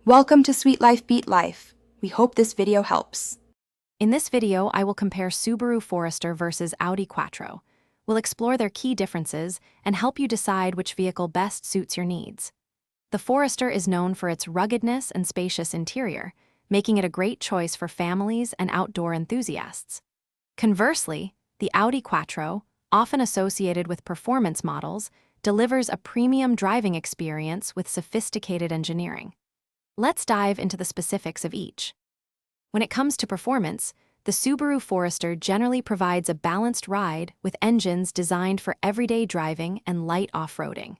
Welcome to Sweet Life Beat Life. We hope this video helps. In this video, I will compare Subaru Forester versus Audi Quattro. We'll explore their key differences and help you decide which vehicle best suits your needs. The Forester is known for its ruggedness and spacious interior, making it a great choice for families and outdoor enthusiasts. Conversely, the Audi Quattro, often associated with performance models, delivers a premium driving experience with sophisticated engineering. Let's dive into the specifics of each. When it comes to performance, the Subaru Forester generally provides a balanced ride with engines designed for everyday driving and light off-roading.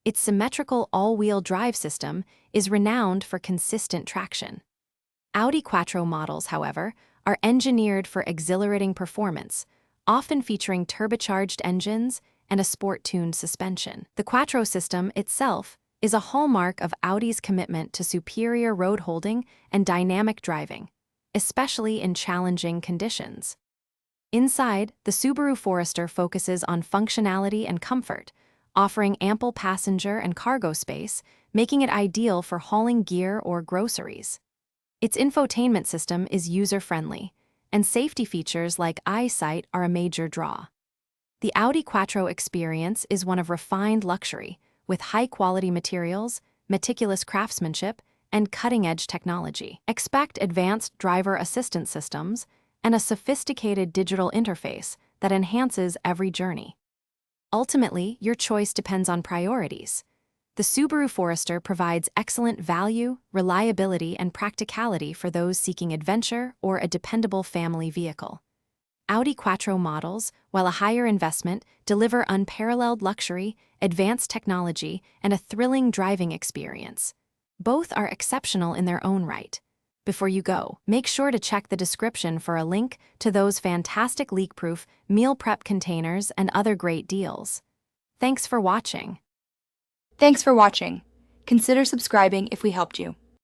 Its symmetrical all-wheel drive system is renowned for consistent traction. Audi Quattro models, however, are engineered for exhilarating performance, often featuring turbocharged engines and a sport-tuned suspension. The Quattro system itself is a hallmark of Audi's commitment to superior road holding and dynamic driving, especially in challenging conditions. Inside, the Subaru Forester focuses on functionality and comfort, offering ample passenger and cargo space, making it ideal for hauling gear or groceries. Its infotainment system is user-friendly, and safety features like eyesight are a major draw. The Audi Quattro experience is one of refined luxury, with high-quality materials, meticulous craftsmanship, and cutting-edge technology. Expect advanced driver assistance systems and a sophisticated digital interface that enhances every journey. Ultimately, your choice depends on priorities. The Subaru Forester provides excellent value, reliability, and practicality for those seeking adventure or a dependable family vehicle. Audi Quattro models, while a higher investment, deliver unparalleled luxury, advanced technology, and a thrilling driving experience. Both are exceptional in their own right. Before you go, make sure to check the description for a link to those fantastic leak-proof meal prep containers and other great deals. Thanks for watching. Thanks for watching. Consider subscribing if we helped you.